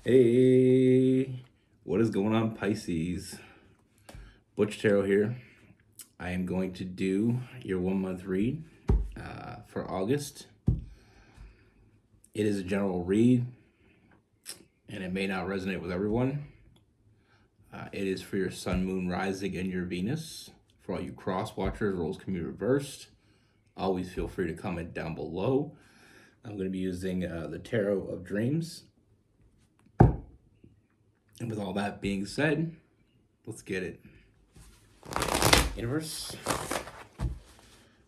Hey, what is going on, Pisces? Butch Tarot here. I am going to do your 1 month read for August. It is a general read, and it may not resonate with everyone. It is for your Sun, Moon, Rising, and your Venus. For all you cross watchers, roles can be reversed. Always feel free to comment down below. I'm going to be using the Tarot of Dreams. And with all that being said, let's get it. Universe,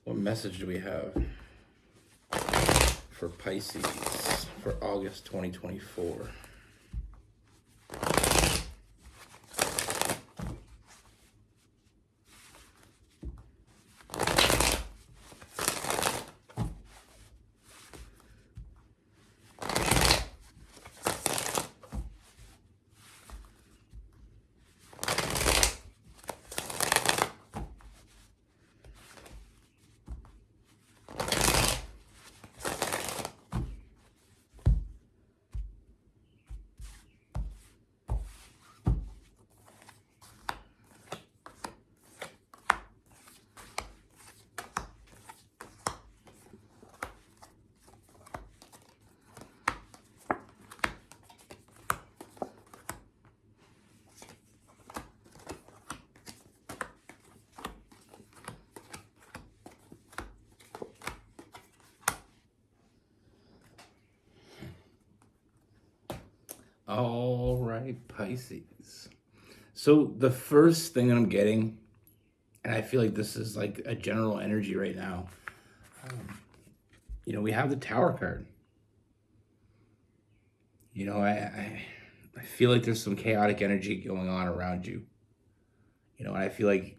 what message do we have for Pisces for August 2024? All right, Pisces. So the first thing that I'm getting, and I feel like this is like a general energy right now, we have the Tower card. I feel like there's some chaotic energy going on around you. And I feel like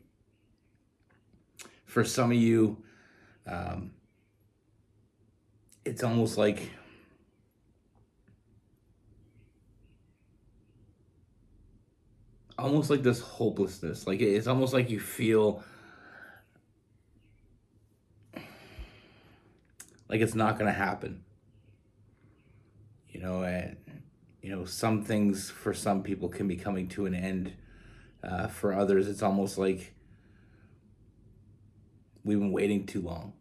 for some of you, it's almost like this hopelessness. Like it's almost like you feel like it's not going to happen. Some things for some people can be coming to an end. For others, it's almost like we've been waiting too long.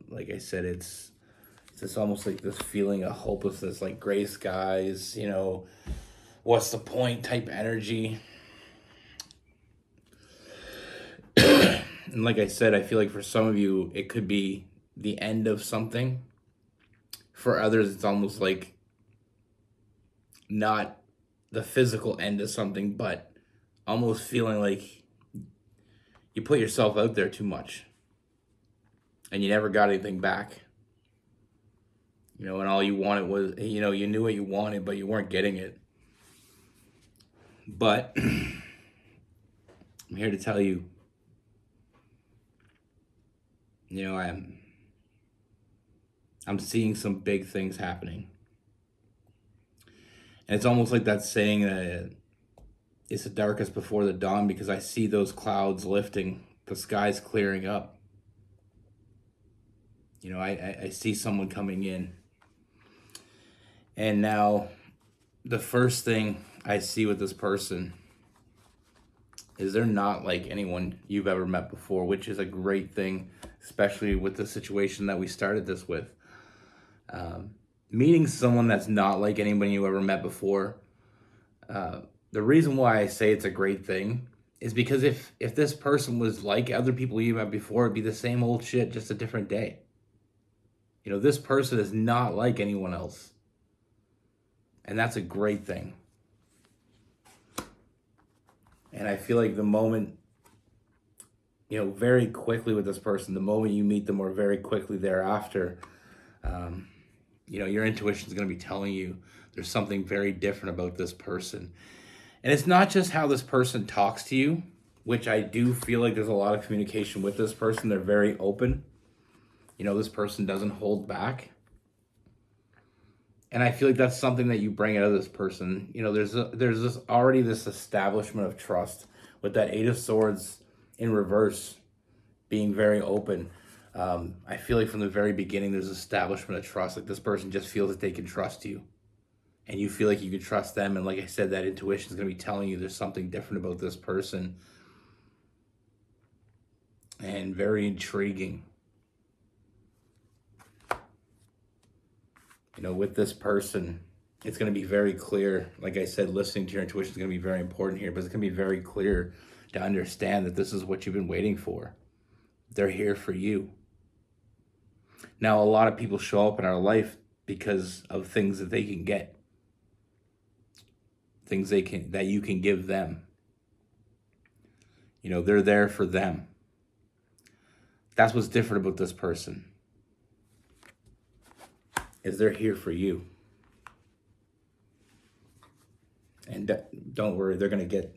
Like I said, it's almost like this feeling of hopelessness, like gray skies, what's the point type energy. And like I said, I feel like for some of you, it could be the end of something. For others, it's almost like not the physical end of something, but almost feeling like you put yourself out there too much and you never got anything back. And all you wanted was, you knew what you wanted, but you weren't getting it. But I'm here to tell you, I'm seeing some big things happening. And it's almost like that saying that it's the darkest before the dawn, because I see those clouds lifting, the sky's clearing up. I see someone coming in. And now the first thing I see with this person is they're not like anyone you've ever met before, which is a great thing, especially with the situation that we started this with. Meeting someone that's not like anyone you ever met before, the reason why I say it's a great thing is because if this person was like other people you met before, it'd be the same old shit, just a different day. This person is not like anyone else. And that's a great thing. And I feel like the moment, very quickly with this person, the moment you meet them or very quickly thereafter, your intuition is going to be telling you there's something very different about this person. And it's not just how this person talks to you, which I do feel like there's a lot of communication with this person. They're very open. This person doesn't hold back. And I feel like that's something that you bring out of this person. There's already this establishment of trust with that Eight of Swords in reverse being very open. I feel like from the very beginning, there's establishment of trust. Like this person just feels that they can trust you, and you feel like you can trust them. And like I said, that intuition is going to be telling you there's something different about this person, and very intriguing. With this person, it's going to be very clear. Like I said, listening to your intuition is going to be very important here, but it's going to be very clear to understand that this is what you've been waiting for. They're here for you. Now, a lot of people show up in our life because of things that they can get, things that you can give them. They're there for them. That's what's different about this person, is they're here for you. And don't worry, they're gonna get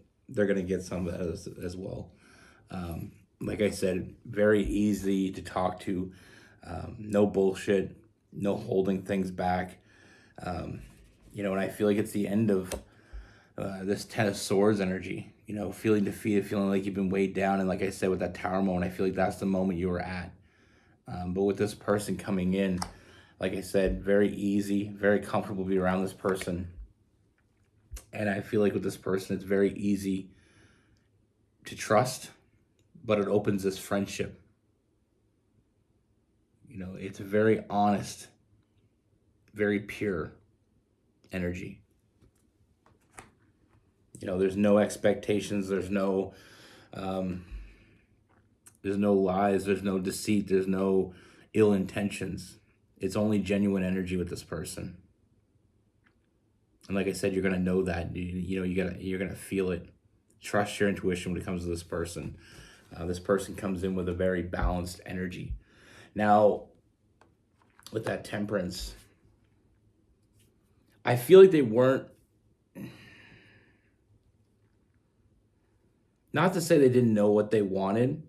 some of that as well. Like I said, very easy to talk to. No bullshit, no holding things back. And I feel like it's the end of this Ten of Swords energy. Feeling defeated, feeling like you've been weighed down. And like I said, with that Tower moment, I feel like that's the moment you were at. But with this person coming in, like I said, very easy, very comfortable to be around this person. And I feel like with this person, it's very easy to trust, but it opens this friendship. It's a very honest, very pure energy. There's no expectations, there's no lies, there's no deceit, there's no ill intentions. It's only genuine energy with this person. And like I said, you're gonna know that. You're gonna feel it. Trust your intuition when it comes to this person. This person comes in with a very balanced energy. Now, with that Temperance, I feel like they weren't. Not to say they didn't know what they wanted.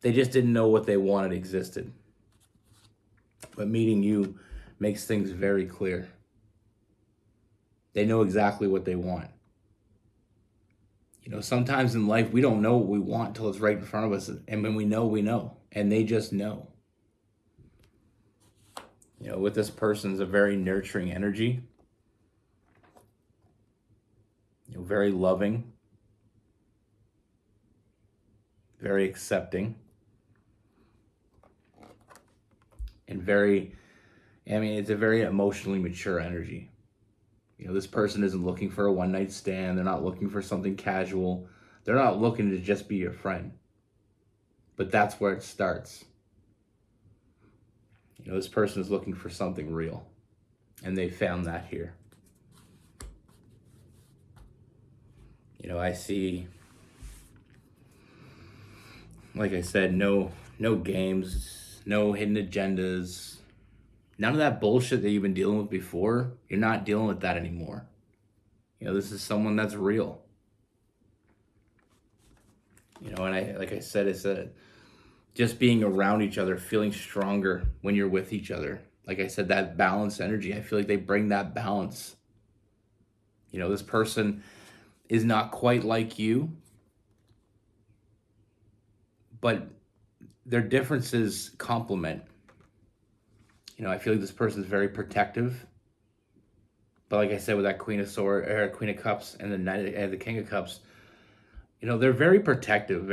They just didn't know what they wanted existed. But meeting you makes things very clear. They know exactly what they want. Sometimes in life, we don't know what we want until it's right in front of us. And when we know, we know. And they just know. With this person's a very nurturing energy. Very loving. Very accepting. And it's a very emotionally mature energy. This person isn't looking for a one-night stand. They're not looking for something casual. They're not looking to just be your friend. But that's where it starts. This person is looking for something real. And they found that here. I see, like I said, no games, no hidden agendas. None of that bullshit that you've been dealing with before. You're not dealing with that anymore. This is someone that's real. And like I said, it's just being around each other, feeling stronger when you're with each other. Like I said, that balanced energy, I feel like they bring that balance. This person is not quite like you, but their differences complement. I feel like this person is very protective. But like I said, with that Queen of Cups and the King of Cups, they're very protective.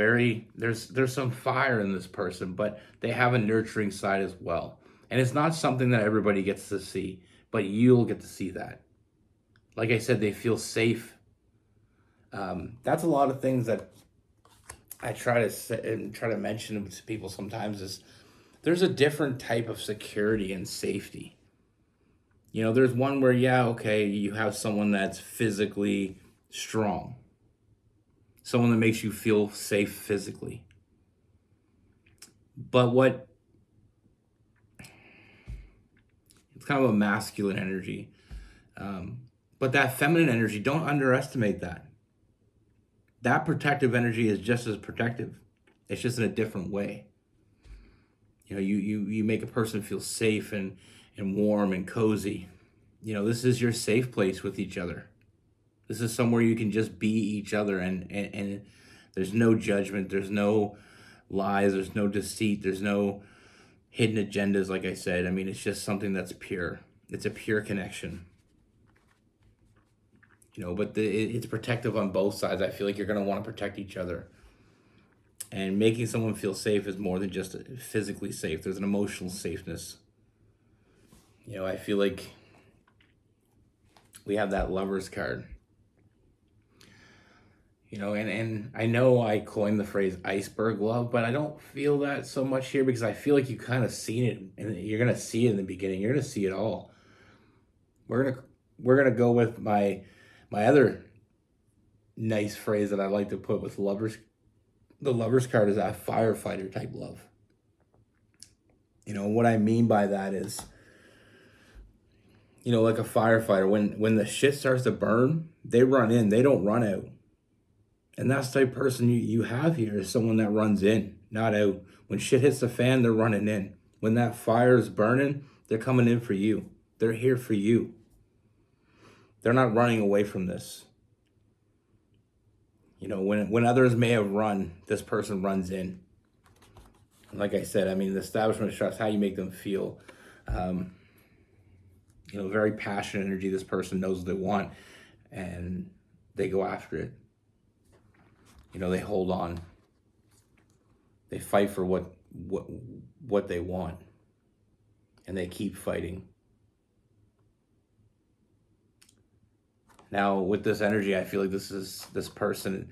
There's some fire in this person, but they have a nurturing side as well. And it's not something that everybody gets to see, but you'll get to see that. Like I said, they feel safe. That's a lot of things that I try to say and try to mention to people sometimes is there's a different type of security and safety. There's one where, you have someone that's physically strong. Someone that makes you feel safe physically. But it's kind of a masculine energy. But that feminine energy, don't underestimate that. That protective energy is just as protective. It's just in a different way. You make a person feel safe and warm and cozy. This is your safe place with each other. This is somewhere you can just be each other and there's no judgment. There's no lies, there's no deceit, there's no hidden agendas, like I said. I mean, it's just something that's pure. It's a pure connection. But it's protective on both sides. I feel like you're going to want to protect each other. And making someone feel safe is more than just physically safe. There's an emotional safeness. I feel like we have that Lover's card. And I know I coined the phrase iceberg love, but I don't feel that so much here because I feel like you kind of seen it, and you're gonna see it in the beginning. You're gonna see it all. We're gonna go with my other nice phrase that I like to put with lovers. The Lover's card is that firefighter type love. What I mean by that is, like a firefighter, when the shit starts to burn, they run in, they don't run out. And that's the type of person you have here is someone that runs in, not out. When shit hits the fan, they're running in. When that fire is burning, they're coming in for you. They're here for you. They're not running away from this. When others may have run, this person runs in. And like I said, I mean, the establishment trust, how you make them feel. Very passionate energy. This person knows what they want, and they go after it. They hold on. They fight for what they want, and they keep fighting. Now, with this energy, I feel like this person,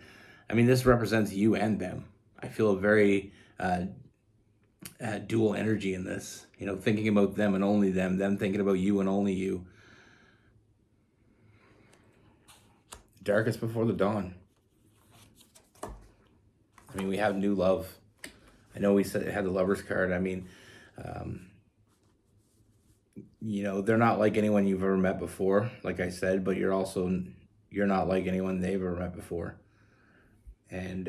I mean, this represents you and them. I feel a very dual energy in this. Thinking about them and only them thinking about you and only you. Darkest before the dawn. I mean, we have new love. I know we said it had the Lover's card. I mean, they're not like anyone you've ever met before, like I said, but you're not like anyone they've ever met before. And,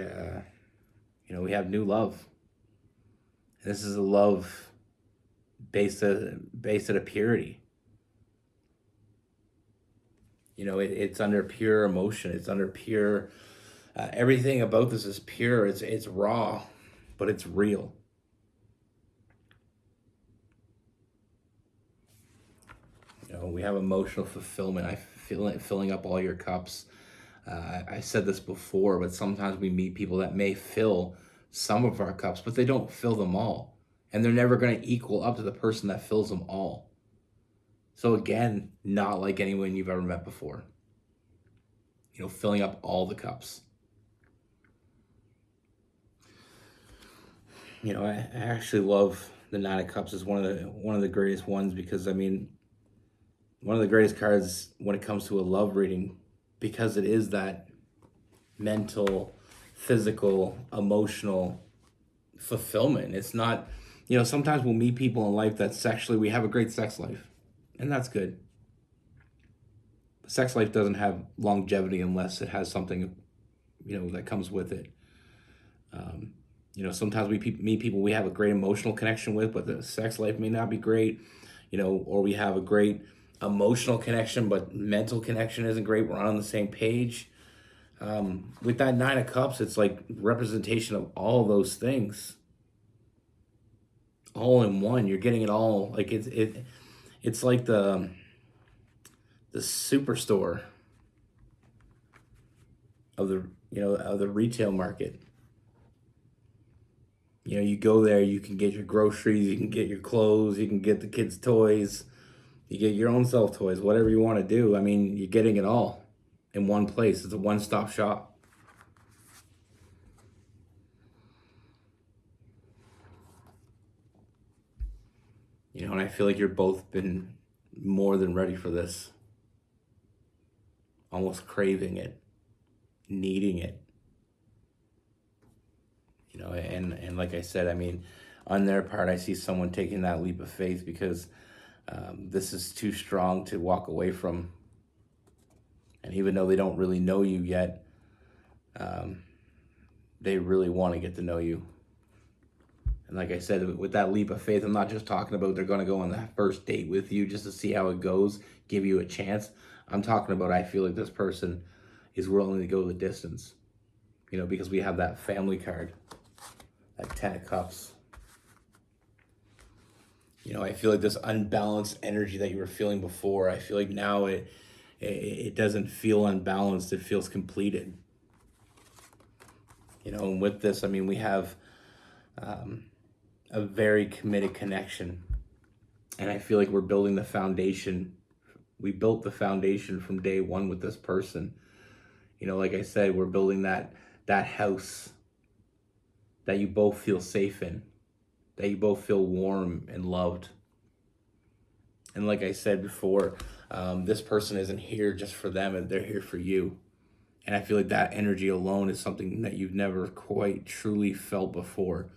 we have new love. This is a love based at a purity. It's under pure emotion. It's under pure... everything about this is pure. It's raw, but it's real. We have emotional fulfillment. I feel it filling up all your cups. I said this before, but sometimes we meet people that may fill some of our cups, but they don't fill them all. And they're never going to equal up to the person that fills them all. So again, not like anyone you've ever met before. Filling up all the cups. I actually love the Nine of Cups is one of the greatest ones because, I mean, one of the greatest cards when it comes to a love reading, because it is that mental, physical, emotional fulfillment. It's not, sometimes we'll meet people in life that sexually, we have a great sex life, and that's good. But sex life doesn't have longevity unless it has something, that comes with it. Sometimes we meet people we have a great emotional connection with, but the sex life may not be great, or we have a great emotional connection, but mental connection isn't great. We're not on the same page. With that Nine of Cups, it's like representation of all those things. All in one. You're getting it all. Like it's like the superstore of the retail market. You go there, you can get your groceries, you can get your clothes, you can get the kids' toys, you get your own self toys, whatever you want to do. I mean, you're getting it all in one place. It's a one-stop shop. And I feel like you're both been more than ready for this. Almost craving it, needing it. And like I said, I mean, on their part, I see someone taking that leap of faith because this is too strong to walk away from. And even though they don't really know you yet, they really want to get to know you. And like I said, with that leap of faith, I'm not just talking about they're going to go on that first date with you just to see how it goes, give you a chance. I'm talking about I feel like this person is willing to go the distance, because we have that family card. That 10 of Cups. You know, I feel like this unbalanced energy that you were feeling before, I feel like now it doesn't feel unbalanced. It feels completed. You know, and with this, I mean, we have a very committed connection. And I feel like we're building the foundation. We built the foundation from day one with this person. You know, like I said, we're building that house that you both feel safe in, that you both feel warm and loved. And like I said before, this person isn't here just for them, and they're here for you. And I feel like that energy alone is something that you've never quite truly felt before.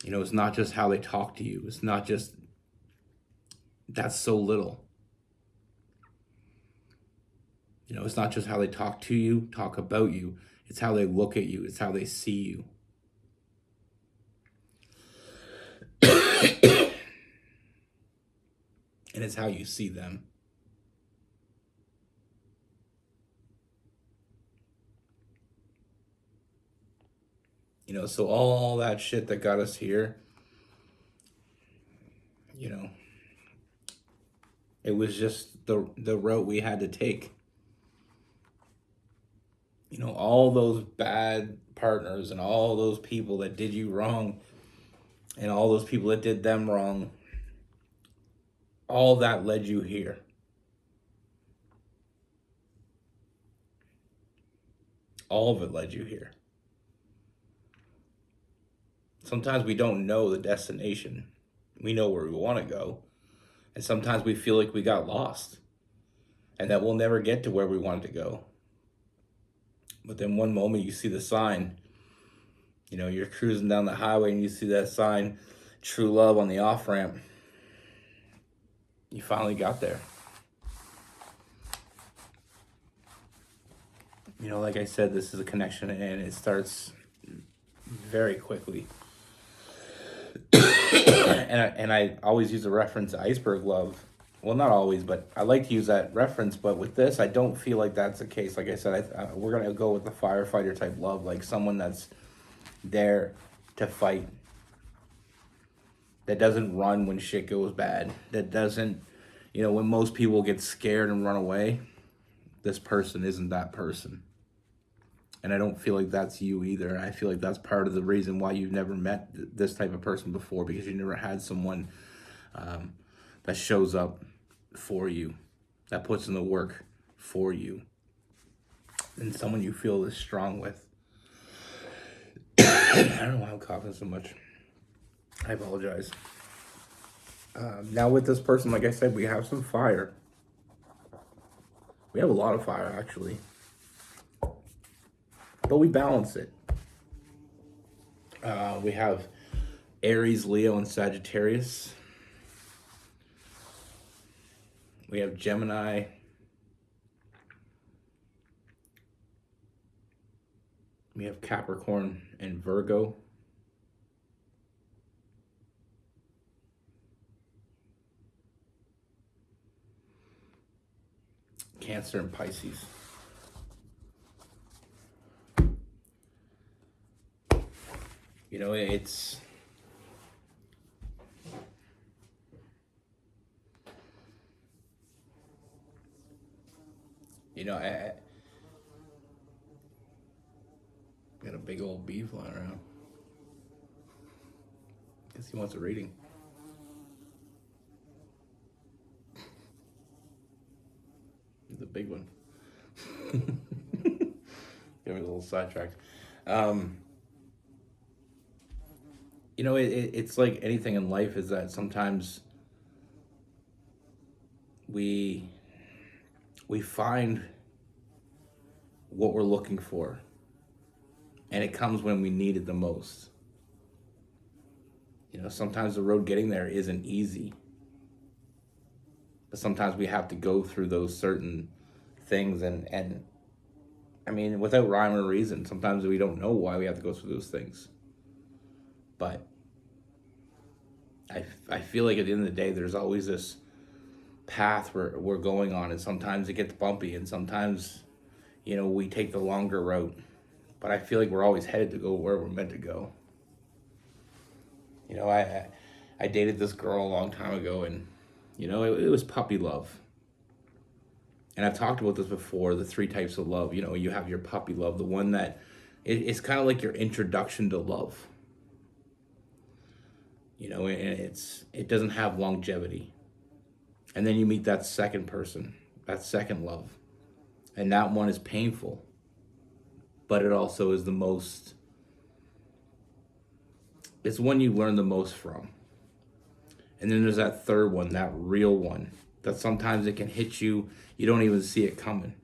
You know, it's not just how they talk to you. It's not just, that's so little. You know, it's not just how they talk to you, talk about you. It's how they look at you. It's how they see you. And it's how you see them. You know, so all that shit that got us here, you know, it was just the route we had to take. You know, all those bad partners and all those people that did you wrong and all those people that did them wrong, all that led you here. All of it led you here. Sometimes we don't know the destination. We know where we want to go. And sometimes we feel like we got lost and that we'll never get to where we wanted to go. But then one moment you see the sign, you know, you're cruising down the highway and you see that sign, true love on the off ramp. You finally got there. You know, like I said, this is a connection and it starts very quickly. and I always use a reference, iceberg love. Well, not always, but I like to use that reference. But with this, I don't feel like that's the case. Like I said, we're going to go with the firefighter type love, like someone that's there to fight, that doesn't run when shit goes bad, that doesn't, you know, when most people get scared and run away, this person isn't that person. And I don't feel like that's you either. I feel like that's part of the reason why you've never met this type of person before, because you never had someone that shows up for you, that puts in the work for you, and someone you feel is strong with. I don't know why I'm coughing so much. I apologize. Now with this person, like I said, we have some fire. We have a lot of fire, actually. But we balance it. We have Aries, Leo, and Sagittarius. We have Gemini. We have Capricorn and Virgo. Cancer and Pisces. You know, it's, you know, I got a big old bee flying around. Guess he wants a reading. It's a big one. Get me a little sidetracked. You know, it's like anything in life, is that sometimes we find what we're looking for, and it comes when we need it the most. You know, sometimes the road getting there isn't easy, but sometimes we have to go through those certain things, and I mean, without rhyme or reason, sometimes we don't know why we have to go through those things. But I feel like at the end of the day, there's always this path we're going on, and sometimes it gets bumpy, and sometimes, we take the longer route. But I feel like we're always headed to go where we're meant to go. You know, I dated this girl a long time ago, and you know, it was puppy love. And I've talked about this before, the three types of love. You know, you have your puppy love, the one that it's kind of like your introduction to love. You know, and it doesn't have longevity. And then you meet that second person, that second love. And that one is painful, but it also is the most, it's one you learn the most from. And then there's that third one, that real one, that sometimes it can hit you, you don't even see it coming.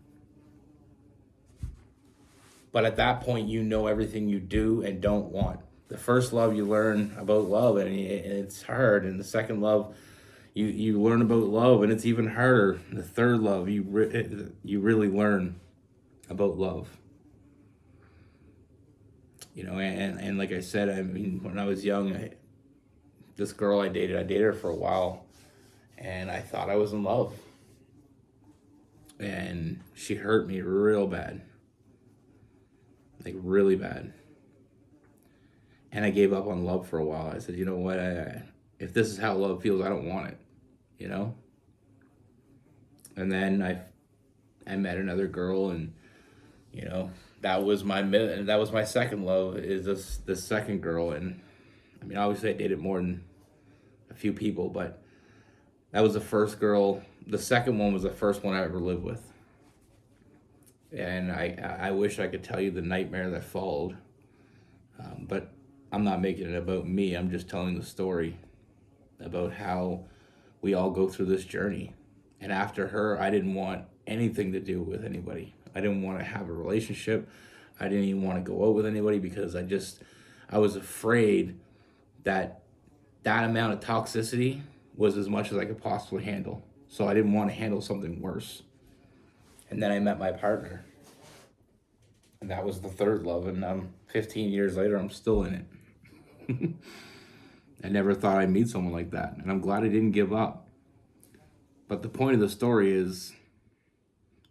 But at that point, you know everything you do and don't want. The first love, you learn about love, and it's hard. And the second love, you learn about love, and it's even harder. The third love, you really learn about love. You know, and like I said, I mean, when I was young, this girl I dated her for a while, and I thought I was in love. And she hurt me real bad. Like, really bad. And I gave up on love for a while. I said, you know what, if this is how love feels, I don't want it, you know? And then I met another girl, and, you know, that was my second love, is this second girl. And I mean, obviously I dated more than a few people, but that was the first girl. The second one was the first one I ever lived with. And I wish I could tell you the nightmare that followed. But I'm not making it about me. I'm just telling the story about how we all go through this journey. And after her, I didn't want anything to do with anybody. I didn't want to have a relationship. I didn't even want to go out with anybody, because I was afraid that amount of toxicity was as much as I could possibly handle. So I didn't want to handle something worse. And then I met my partner. And that was the third love. And 15 years later, I'm still in it. I never thought I'd meet someone like that. And I'm glad I didn't give up. But the point of the story is,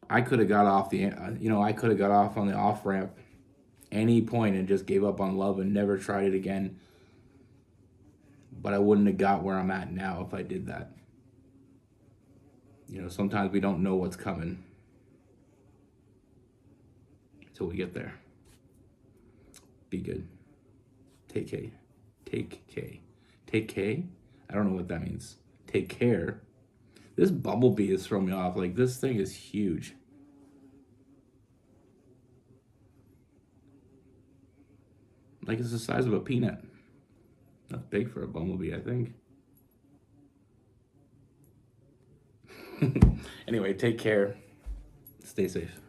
I could have got off on the off ramp any point and just gave up on love and never tried it again. But I wouldn't have got where I'm at now if I did that. You know, sometimes we don't know what's coming until we get there. Be good. Take K. Take K. Take K? I don't know what that means. Take care. This bumblebee is throwing me off. Like, this thing is huge. Like, it's the size of a peanut. That's big for a bumblebee, I think. Anyway, take care. Stay safe.